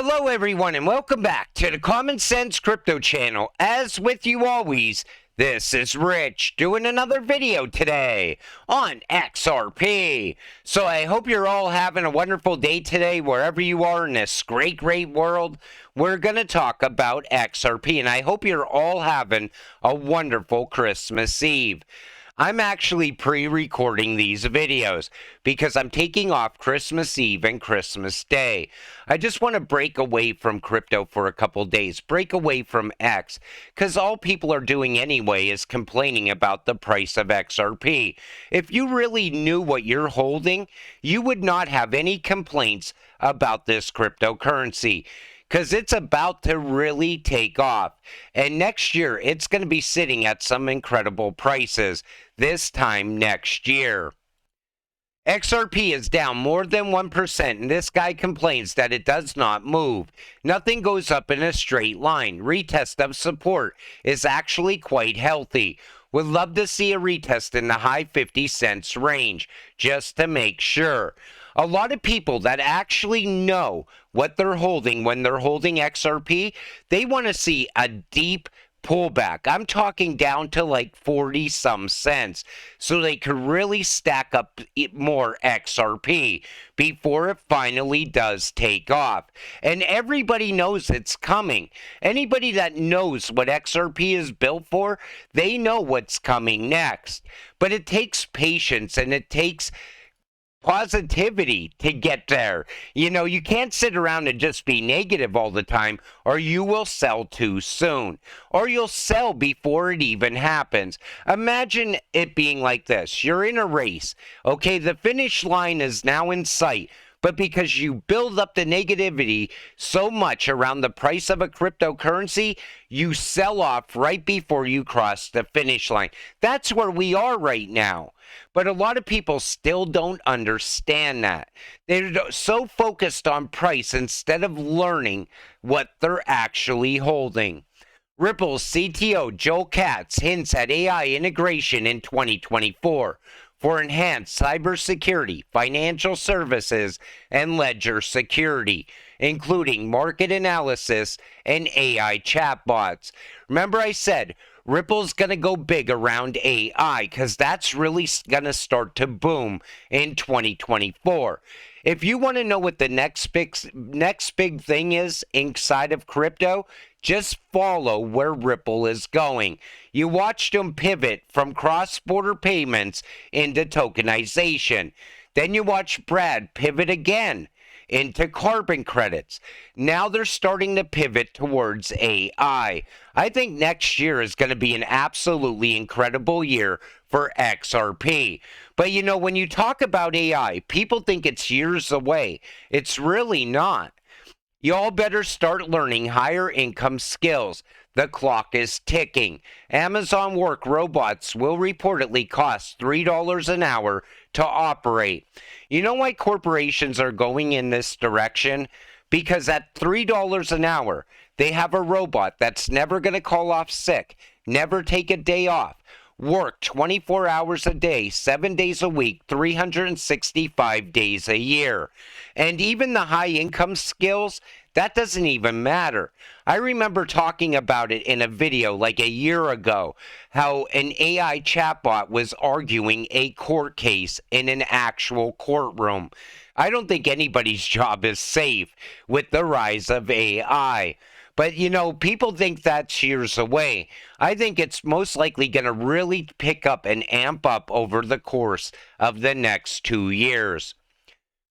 Hello everyone and welcome back to the Common Sense Crypto channel. As with you always, this is Rich doing another video today on XRP. So I hope you're all having a wonderful day today wherever you are in this great world. We're going to talk about XRP and I hope you're all having a wonderful Christmas Eve. I'm actually pre-recording these videos because I'm taking off Christmas Eve and Christmas Day. I just want to break away from crypto for a couple days, break away from X, because all people are doing anyway is complaining about the price of XRP. If you really knew what you're holding, you would not have any complaints about this cryptocurrency, because it's about to really take off. And next year, it's going to be sitting at some incredible prices this time next year. XRP is down more than 1%, and this guy complains that it does not move. Nothing goes up in a straight line. Retest of support is actually quite healthy. Would love to see a retest in the high 50 cents range, just to make sure. A lot of people that actually know what they're holding when they're holding XRP, they want to see a deep pullback. I'm talking down to like 40 some cents so they could really stack up more XRP before it finally does take off. And everybody knows it's coming. Anybody that knows what XRP is built for, they know what's coming next. But it takes patience and it takes positivity to get there. You know, you can't sit around and just be negative all the time, or you will sell too soon, or you'll sell before it even happens. Imagine it being like this. You're in a race. Okay, the finish line is now in sight. But because you build up the negativity so much around the price of a cryptocurrency, you sell off right before you cross the finish line. That's where we are right now. But a lot of people still don't understand that. They're so focused on price instead of learning what they're actually holding. Ripple's CTO Joel Katz hints at AI integration in 2024. For enhanced cybersecurity, financial services, and ledger security, including market analysis and AI chatbots. Remember I said Ripple's going to go big around AI because that's really going to start to boom in 2024. If you want to know what the next big thing is inside of crypto, just follow where Ripple is going. You watched them pivot from cross-border payments into tokenization. Then you watch Brad pivot again into carbon credits. Now they're starting to pivot towards AI. I think next year is going to be an absolutely incredible year for XRP. But you know, when you talk about AI, people think it's years away. It's really not. You all better start learning higher income skills. The clock is ticking. Amazon Work robots will reportedly cost $3 an hour to operate. You know why corporations are going in this direction? Because at $3 an hour, they have a robot that's never going to call off sick, never take a day off, work 24 hours a day, 7 days a week, 365 days a year. And even the high income skills, that doesn't even matter. I remember talking about it in a video like a year ago, how an AI chatbot was arguing a court case in an actual courtroom. I don't think anybody's job is safe with the rise of AI. But, you know, people think that's years away. I think it's most likely going to really pick up and amp up over the course of the next 2 years.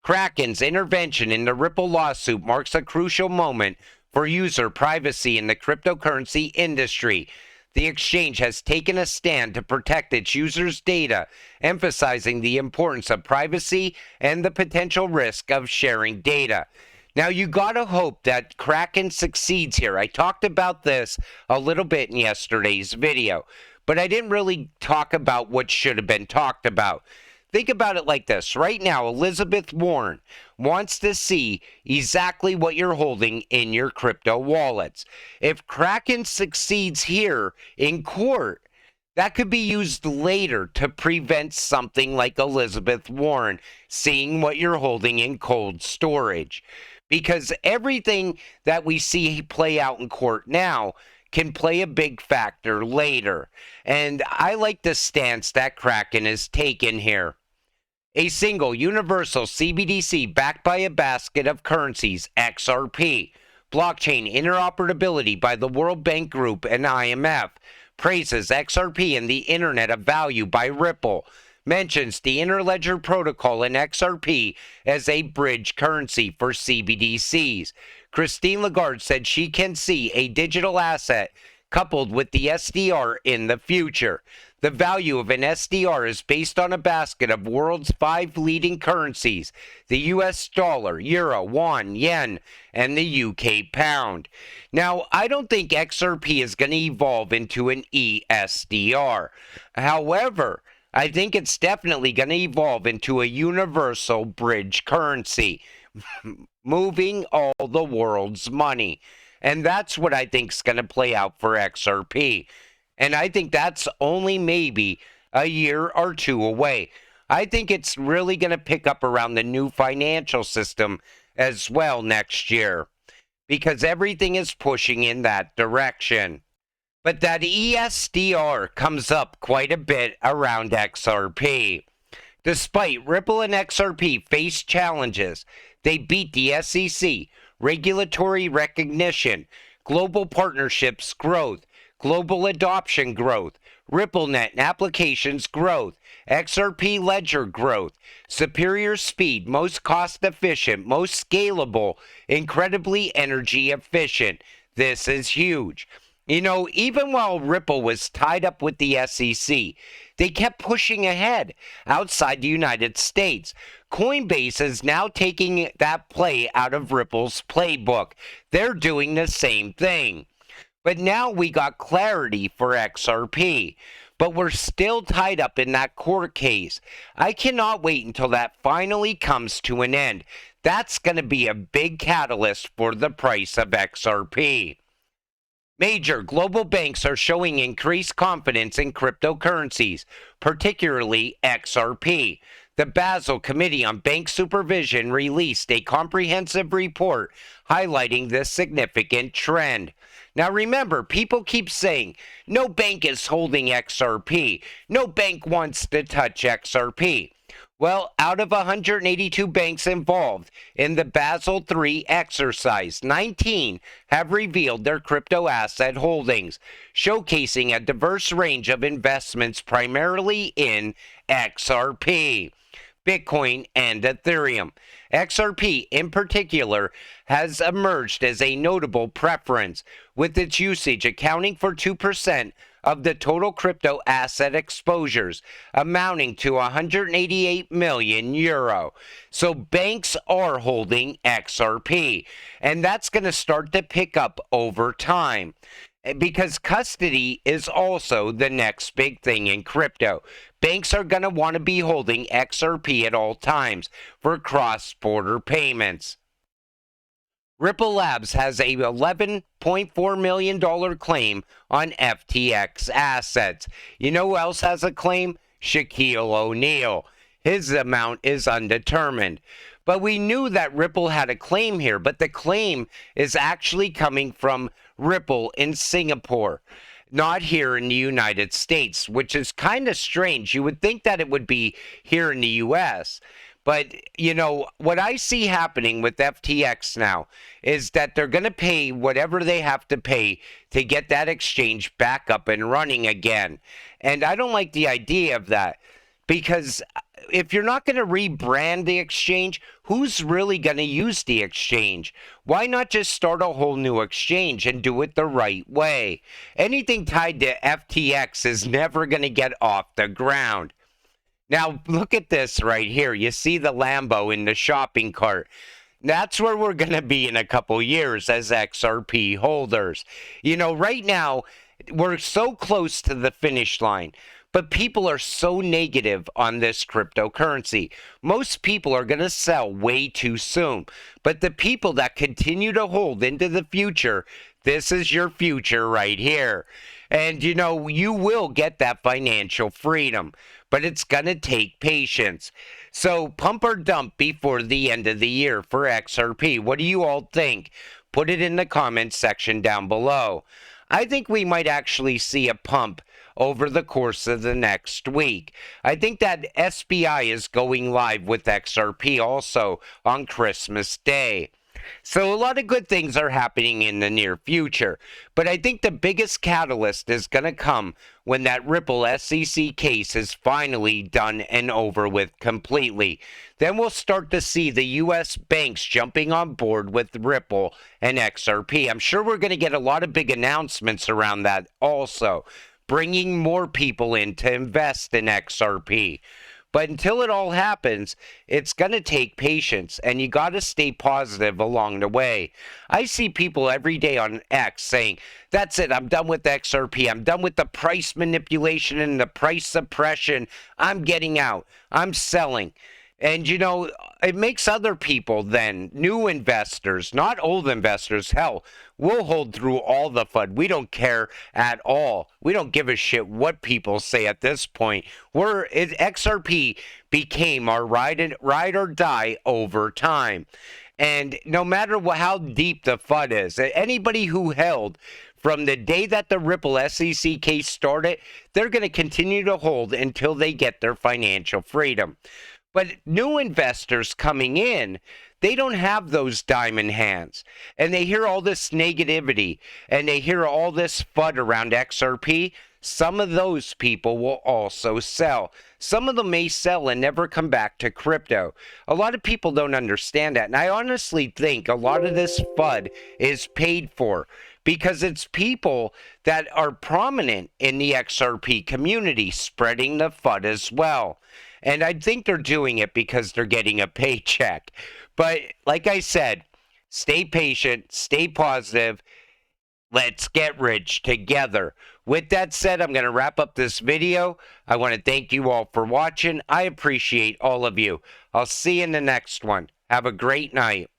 Kraken's intervention in the Ripple lawsuit marks a crucial moment for user privacy in the cryptocurrency industry. The exchange has taken a stand to protect its users' data, emphasizing the importance of privacy and the potential risk of sharing data. Now, you gotta hope that Kraken succeeds here. I talked about this a little bit in yesterday's video, but I didn't really talk about what should have been talked about. Think about it like this. Right now, Elizabeth Warren wants to see exactly what you're holding in your crypto wallets. If Kraken succeeds here in court, that could be used later to prevent something like Elizabeth Warren seeing what you're holding in cold storage. because everything that we see play out in court now can play a big factor later. And I like the stance that Kraken has taken here. A single universal CBDC backed by a basket of currencies, XRP. Blockchain interoperability by the World Bank Group and IMF. Praises XRP and the Internet of Value by Ripple. Mentions the Interledger Protocol and XRP as a bridge currency for CBDCs. Christine Lagarde said she can see a digital asset coupled with the SDR in the future. The value of an SDR is based on a basket of world's 5 leading currencies, the US dollar, euro, won, yen, and the UK pound. Now, I don't think XRP is going to evolve into an ESDR. However, I think it's definitely going to evolve into a universal bridge currency, moving all the world's money. And that's what I think is going to play out for XRP. And I think that's only maybe a year or two away. I think it's really going to pick up around the new financial system as well next year, because everything is pushing in that direction. But that ESDR comes up quite a bit around XRP. Despite Ripple and XRP face challenges, they beat the SEC, regulatory recognition, global partnerships growth, global adoption growth, RippleNet applications growth, XRP ledger growth, superior speed, most cost efficient, most scalable, incredibly energy efficient. This is huge. You know, even while Ripple was tied up with the SEC, they kept pushing ahead outside the United States. Coinbase is now taking that play out of Ripple's playbook. They're doing the same thing. But now we got clarity for XRP. But we're still tied up in that court case. I cannot wait until that finally comes to an end. That's going to be a big catalyst for the price of XRP. Major global banks are showing increased confidence in cryptocurrencies, particularly XRP. The Basel Committee on Bank Supervision released a comprehensive report highlighting this significant trend. Now remember, people keep saying, no bank is holding XRP. No bank wants to touch XRP. Well, out of 182 banks involved in the Basel III exercise, 19 have revealed their crypto asset holdings, showcasing a diverse range of investments primarily in XRP, Bitcoin, and Ethereum. XRP, in particular, has emerged as a notable preference, with its usage accounting for 2% of the total crypto asset exposures, amounting to 188 million euro. So banks are holding XRP, and that's going to start to pick up over time, because custody is also the next big thing in crypto. Banks are going to want to be holding XRP at all times for cross-border payments. Ripple Labs has a $11.4 million claim on FTX assets. You know who else has a claim? Shaquille O'Neal. His amount is undetermined. But we knew that Ripple had a claim here, but the claim is actually coming from Ripple in Singapore, not here in the United States, which is kind of strange. You would think that it would be here in the US. But, you know, what I see happening with FTX now is that they're going to pay whatever they have to pay to get that exchange back up and running again. And I don't like the idea of that, because if you're not going to rebrand the exchange, who's really going to use the exchange? Why not just start a whole new exchange and do it the right way? Anything tied to FTX is never going to get off the ground. Now, look at this right here. You see the Lambo in the shopping cart. That's where we're going to be in a couple years as XRP holders. You know, right now, we're so close to the finish line, but people are so negative on this cryptocurrency. Most people are going to sell way too soon, but the people that continue to hold into the future, this is your future right here. And, you know, you will get that financial freedom, but it's going to take patience. So pump or dump before the end of the year for XRP. What do you all think? Put it in the comments section down below. I think we might actually see a pump over the course of the next week. I think that SBI is going live with XRP also on Christmas Day. So a lot of good things are happening in the near future. But I think the biggest catalyst is going to come when that Ripple SEC case is finally done and over with completely. Then we'll start to see the U.S. banks jumping on board with Ripple and XRP. I'm sure we're going to get a lot of big announcements around that also, bringing more people in to invest in XRP. But until it all happens, it's going to take patience, and you got to stay positive along the way. I see people every day on X saying, that's it, I'm done with XRP. I'm done with the price manipulation and the price suppression. I'm getting out. I'm selling. And, you know, it makes other people then, new investors, not old investors, hell, we'll hold through all the FUD. We don't care at all. We don't give a shit what people say at this point. XRP became our ride or die over time. And no matter how deep the FUD is, anybody who held from the day that the Ripple SEC case started, they're going to continue to hold until they get their financial freedom. But new investors coming in, they don't have those diamond hands. And they hear all this negativity and they hear all this FUD around XRP. Some of those people will also sell. Some of them may sell and never come back to crypto. A lot of people don't understand that. And I honestly think a lot of this FUD is paid for because it's people that are prominent in the XRP community spreading the FUD as well. And I think they're doing it because they're getting a paycheck. But like I said, stay patient, stay positive. Let's get rich together. With that said, I'm going to wrap up this video. I want to thank you all for watching. I appreciate all of you. I'll see you in the next one. Have a great night.